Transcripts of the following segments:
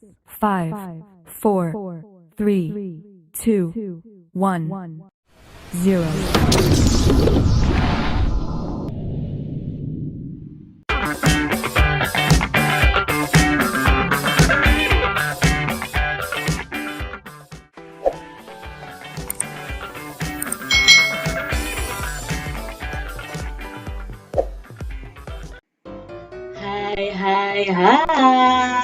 5, 4, 3, 2, 1, 0.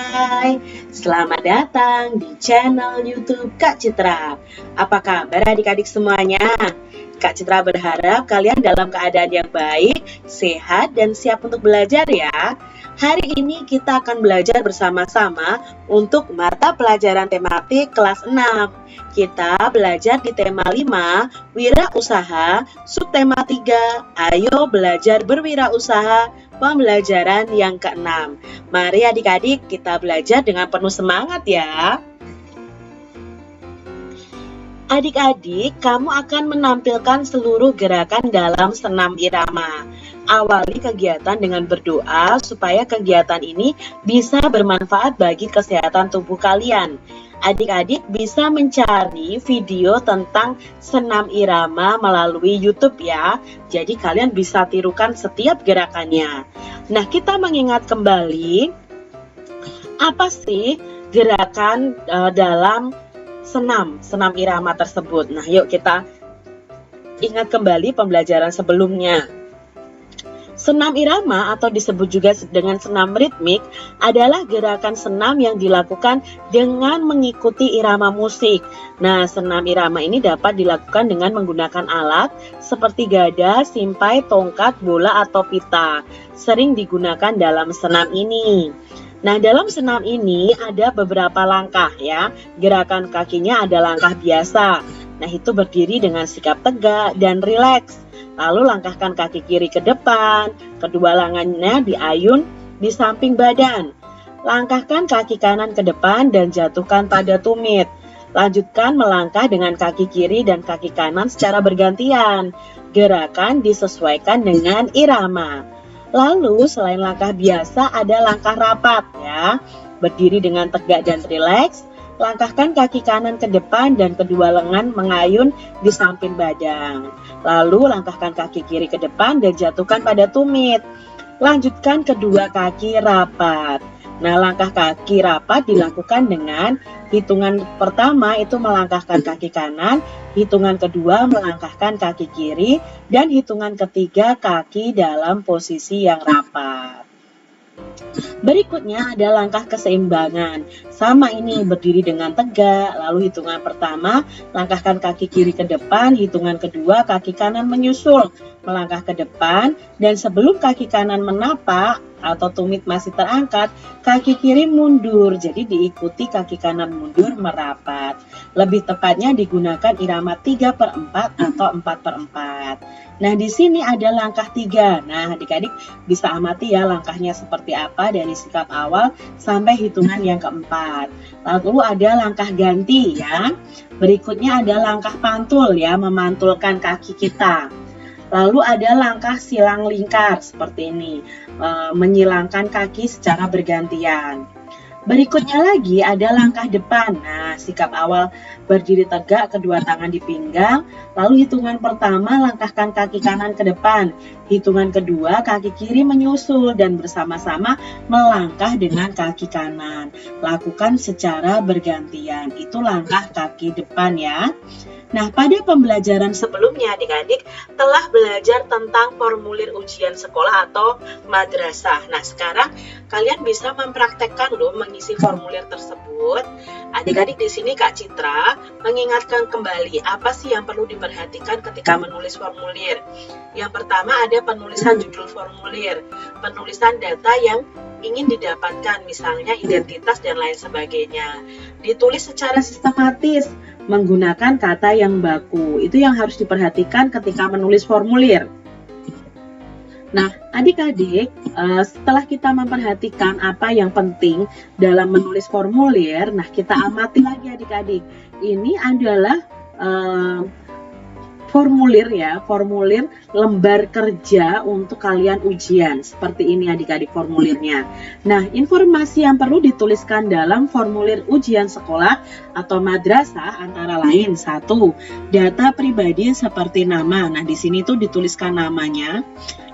Hai. Selamat datang di channel YouTube Kak Citra. Apa kabar adik-adik semuanya? Kak Citra berharap kalian dalam keadaan yang baik, sehat, dan siap untuk belajar ya. Hari ini kita akan belajar bersama-sama untuk mata pelajaran tematik kelas 6. Kita belajar di tema 5, wirausaha, subtema 3, ayo belajar berwirausaha, pembelajaran yang ke-6. Mari adik-adik kita belajar dengan penuh semangat ya. Adik-adik, kamu akan menampilkan seluruh gerakan dalam senam irama. Awali kegiatan dengan berdoa supaya kegiatan ini bisa bermanfaat bagi kesehatan tubuh kalian. Adik-adik bisa mencari video tentang senam irama melalui YouTube ya. Jadi kalian bisa tirukan setiap gerakannya. Nah, kita mengingat kembali apa sih gerakan dalam senam irama tersebut. Nah, yuk kita ingat kembali pembelajaran sebelumnya. Senam irama atau disebut juga dengan senam ritmik adalah gerakan senam yang dilakukan dengan mengikuti irama musik. Nah, senam irama ini dapat dilakukan dengan menggunakan alat seperti gada, simpai, tongkat, bola, atau pita. Sering digunakan dalam senam ini. Nah, dalam senam ini ada beberapa langkah ya. Gerakan kakinya ada langkah biasa. Nah, itu berdiri dengan sikap tegak dan rileks. Lalu langkahkan kaki kiri ke depan, kedua lengannya diayun di samping badan. Langkahkan kaki kanan ke depan dan jatuhkan pada tumit. Lanjutkan melangkah dengan kaki kiri dan kaki kanan secara bergantian. Gerakan disesuaikan dengan irama. Lalu selain langkah biasa ada langkah rapat ya. Berdiri dengan tegak dan rileks. Langkahkan kaki kanan ke depan dan kedua lengan mengayun di samping badan. Lalu langkahkan kaki kiri ke depan dan jatuhkan pada tumit. Lanjutkan kedua kaki rapat. Nah, langkah kaki rapat dilakukan dengan hitungan pertama itu melangkahkan kaki kanan, hitungan kedua melangkahkan kaki kiri, dan hitungan ketiga kaki dalam posisi yang rapat. Berikutnya ada langkah keseimbangan. Sama ini, berdiri dengan tegak. Lalu hitungan pertama, langkahkan kaki kiri ke depan. Hitungan kedua, kaki kanan menyusul, melangkah ke depan. Dan sebelum kaki kanan menapak atau tumit masih terangkat, kaki kiri mundur. Jadi diikuti kaki kanan mundur merapat. Lebih tepatnya digunakan irama 3/4 atau 4/4. Nah, di sini ada langkah 3. Nah, adik-adik bisa amati ya langkahnya seperti apa dari sikap awal sampai hitungan yang keempat. Lalu ada langkah ganti ya. Berikutnya ada langkah pantul ya, memantulkan kaki kita. Lalu ada langkah silang lingkar seperti ini, menyilangkan kaki secara bergantian. Berikutnya lagi ada langkah depan. Nah, sikap awal berdiri tegak, kedua tangan di pinggang. Lalu hitungan pertama langkahkan kaki kanan ke depan. Hitungan kedua kaki kiri menyusul dan bersama-sama melangkah dengan kaki kanan. Lakukan secara bergantian. Itu langkah kaki depan ya. Nah, pada pembelajaran sebelumnya adik-adik telah belajar tentang formulir ujian sekolah atau madrasah. Nah, sekarang kalian bisa mempraktekkan loh mengisi formulir tersebut. Adik-adik di sini Kak Citra mengingatkan kembali apa sih yang perlu diperhatikan ketika menulis formulir. Yang pertama ada penulisan judul formulir, penulisan data yang ingin didapatkan, misalnya identitas dan lain sebagainya. Ditulis secara sistematis, menggunakan kata yang baku. Itu yang harus diperhatikan ketika menulis formulir. Nah, adik-adik, setelah kita memperhatikan apa yang penting dalam menulis formulir, nah kita amati lagi adik-adik. Ini adalah formulir ya, formulir lembar kerja untuk kalian ujian. Seperti ini adik-adik formulirnya. Nah, informasi yang perlu dituliskan dalam formulir ujian sekolah atau madrasah antara lain: 1. Data pribadi seperti nama. Nah, di sini tuh dituliskan namanya.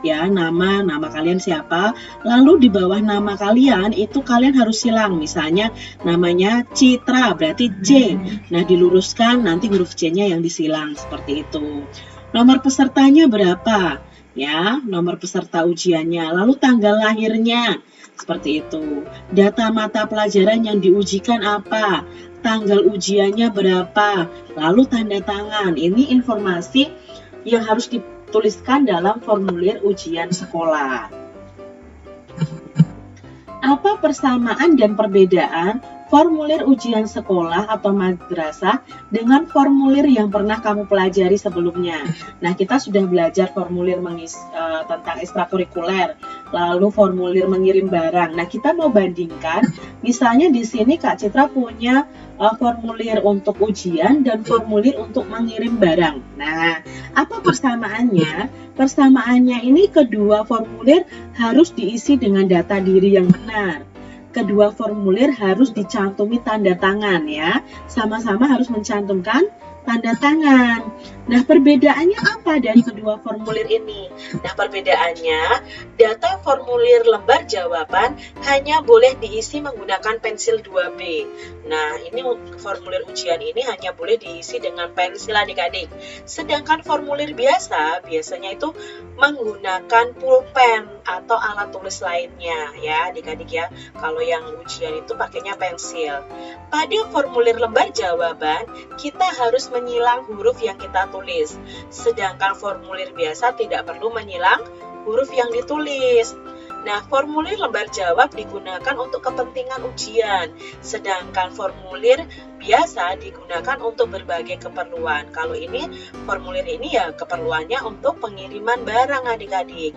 Ya, nama kalian siapa, lalu di bawah nama kalian itu kalian harus silang, misalnya namanya Citra berarti C, nah diluruskan nanti huruf C-nya yang disilang, seperti itu. Nomor pesertanya berapa, ya, nomor peserta ujiannya, lalu tanggal lahirnya, seperti itu. Data mata pelajaran yang diujikan apa, tanggal ujiannya berapa, lalu tanda tangan. Ini informasi yang harus dituliskan dalam formulir ujian sekolah. Apa persamaan dan perbedaan formulir ujian sekolah atau madrasah dengan formulir yang pernah kamu pelajari sebelumnya? Nah, kita sudah belajar formulir tentang ekstrakurikuler, lalu formulir mengirim barang. Nah, kita mau bandingkan, misalnya di sini Kak Citra punya formulir untuk ujian dan formulir untuk mengirim barang. Nah, apa persamaannya? Persamaannya ini kedua formulir harus diisi dengan data diri yang benar. Kedua formulir harus dicantumi tanda tangan ya. Sama-sama harus mencantumkan tanda tangan. Nah, perbedaannya apa dari kedua formulir ini? Nah, perbedaannya, data formulir lembar jawaban hanya boleh diisi menggunakan pensil 2B. Nah, ini formulir ujian ini hanya boleh diisi dengan pensil adik-adik. Sedangkan formulir biasanya itu menggunakan pulpen atau alat tulis lainnya ya adik-adik ya. Kalau yang ujian itu pakainya pensil. Pada formulir lembar jawaban, kita harus menyilang huruf yang kita tulis. Sedangkan formulir biasa tidak perlu menyilang huruf yang ditulis. Nah, formulir lembar jawab digunakan untuk kepentingan ujian, sedangkan formulir biasa digunakan untuk berbagai keperluan. Kalau ini, formulir ini ya keperluannya untuk pengiriman barang adik-adik.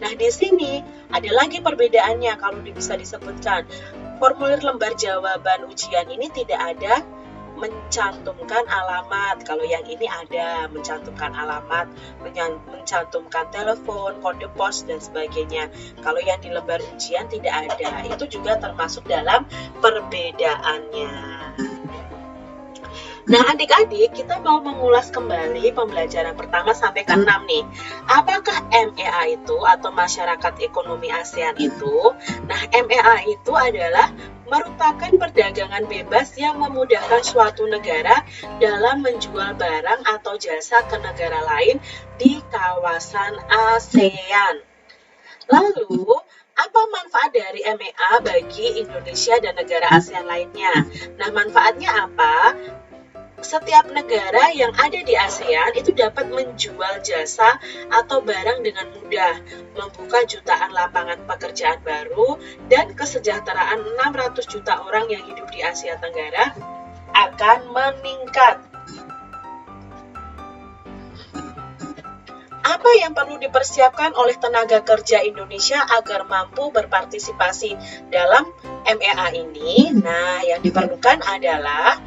Nah, di sini ada lagi perbedaannya kalau bisa disebutkan. Formulir lembar jawaban ujian ini tidak ada mencantumkan alamat. Kalau yang ini ada mencantumkan alamat, mencantumkan telepon, kode pos dan sebagainya. Kalau yang di lembar ujian tidak ada. Itu juga termasuk dalam perbedaannya. Nah, adik-adik, kita mau mengulas kembali pembelajaran pertama sampai ke 6 nih. Apakah MEA itu atau Masyarakat Ekonomi ASEAN itu? Nah, MEA itu adalah merupakan perdagangan bebas yang memudahkan suatu negara dalam menjual barang atau jasa ke negara lain di kawasan ASEAN. Lalu, apa manfaat dari MEA bagi Indonesia dan negara ASEAN lainnya? Nah, manfaatnya apa? Setiap negara yang ada di ASEAN itu dapat menjual jasa atau barang dengan mudah, membuka jutaan lapangan pekerjaan baru, dan kesejahteraan 600 juta orang yang hidup di Asia Tenggara akan meningkat. Apa yang perlu dipersiapkan oleh tenaga kerja Indonesia agar mampu berpartisipasi dalam MEA ini? Nah, yang diperlukan adalah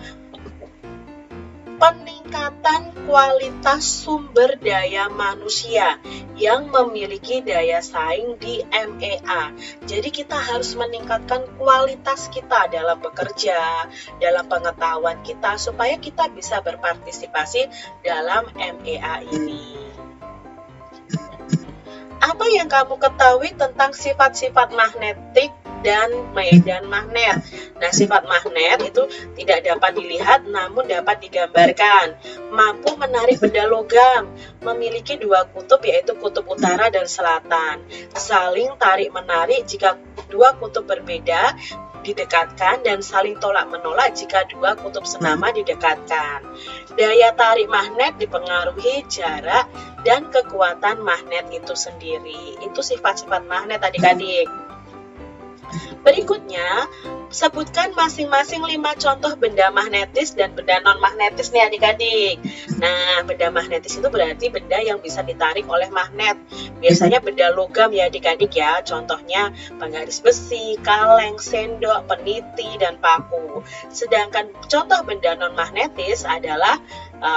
peningkatan kualitas sumber daya manusia yang memiliki daya saing di MEA. Jadi kita harus meningkatkan kualitas kita dalam bekerja, dalam pengetahuan kita, supaya kita bisa berpartisipasi dalam MEA ini. Apa yang kamu ketahui tentang sifat-sifat magnetik dan medan magnet? Nah, sifat magnet itu tidak dapat dilihat namun dapat digambarkan. Mampu menarik benda logam, memiliki dua kutub yaitu kutub utara dan selatan. Saling tarik-menarik jika dua kutub berbeda didekatkan, dan saling tolak-menolak jika dua kutub senama didekatkan. Daya tarik magnet dipengaruhi jarak dan kekuatan magnet itu sendiri. Itu sifat-sifat magnet adik-adik. Berikutnya, sebutkan masing-masing 5 contoh benda magnetis dan benda non-magnetis nih adik-adik. Nah, benda magnetis itu berarti benda yang bisa ditarik oleh magnet. Biasanya benda logam ya adik-adik ya. Contohnya penggaris besi, kaleng, sendok, peniti, dan paku. Sedangkan contoh benda non-magnetis adalah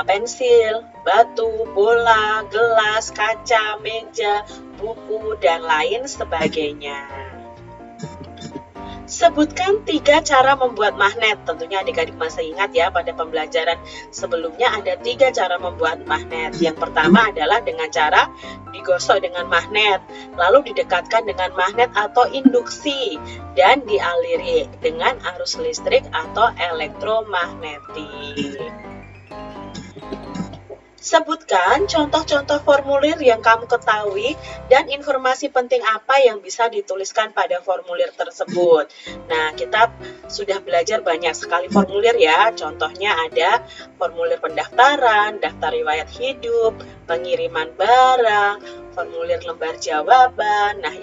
pensil, batu, bola, gelas, kaca, meja, buku, dan lain sebagainya. Sebutkan 3 cara membuat magnet. Tentunya adik-adik masih ingat ya, pada pembelajaran sebelumnya ada 3 cara membuat magnet. Yang pertama adalah dengan cara digosok dengan magnet, lalu didekatkan dengan magnet atau induksi, dan dialiri dengan arus listrik atau elektromagnetik. Sebutkan contoh-contoh formulir yang kamu ketahui dan informasi penting apa yang bisa dituliskan pada formulir tersebut. Nah, kita sudah belajar banyak sekali formulir ya. Contohnya ada formulir pendaftaran, daftar riwayat hidup, pengiriman barang, formulir lembar jawaban. Nah,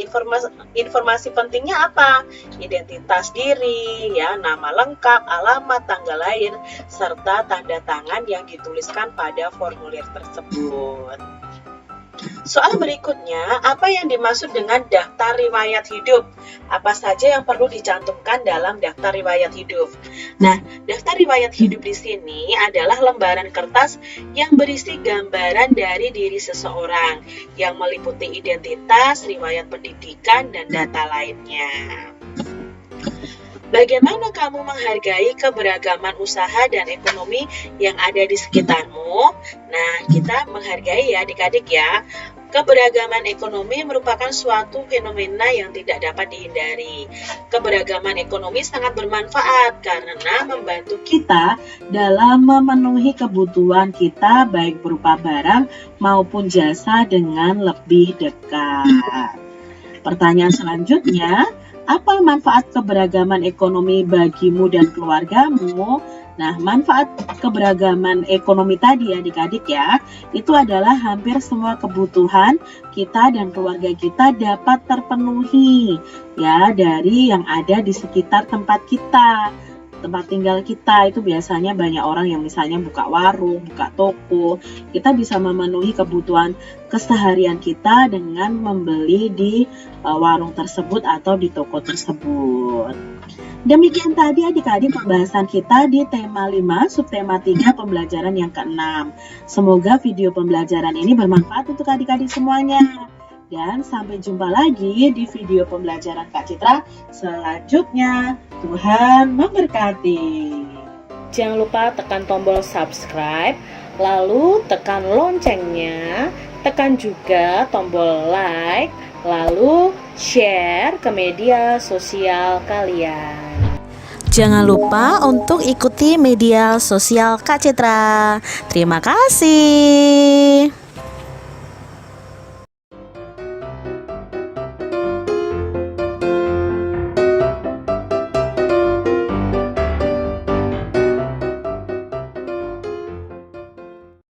informasi pentingnya apa? Identitas diri, ya, nama lengkap, alamat, tanggal lahir, serta tanda tangan yang dituliskan pada formulir tersebut. Soal berikutnya, apa yang dimaksud dengan daftar riwayat hidup? Apa saja yang perlu dicantumkan dalam daftar riwayat hidup? Nah, daftar riwayat hidup di sini adalah lembaran kertas yang berisi gambaran dari diri seseorang yang meliputi identitas, riwayat pendidikan, dan data lainnya. Bagaimana kamu menghargai keberagaman usaha dan ekonomi yang ada di sekitarmu? Nah, kita menghargai ya adik-adik ya. Keberagaman ekonomi merupakan suatu fenomena yang tidak dapat dihindari. Keberagaman ekonomi sangat bermanfaat karena membantu kita dalam memenuhi kebutuhan kita baik berupa barang maupun jasa dengan lebih dekat. Pertanyaan selanjutnya, apa manfaat keberagaman ekonomi bagimu dan keluargamu? Nah, manfaat keberagaman ekonomi tadi adik-adik ya, itu adalah hampir semua kebutuhan kita dan keluarga kita dapat terpenuhi ya dari yang ada di sekitar tempat kita. Tempat tinggal kita itu biasanya banyak orang yang misalnya buka warung, buka toko. Kita bisa memenuhi kebutuhan keseharian kita dengan membeli di warung tersebut atau di toko tersebut. Demikian tadi adik-adik pembahasan kita di tema 5, subtema 3 pembelajaran yang ke-6. Semoga video pembelajaran ini bermanfaat untuk adik-adik semuanya. Dan sampai jumpa lagi di video pembelajaran Kak Citra selanjutnya. Tuhan memberkati. Jangan lupa tekan tombol subscribe, lalu tekan loncengnya, tekan juga tombol like, lalu share ke media sosial kalian. Jangan lupa untuk ikuti media sosial Kak Citra. Terima kasih.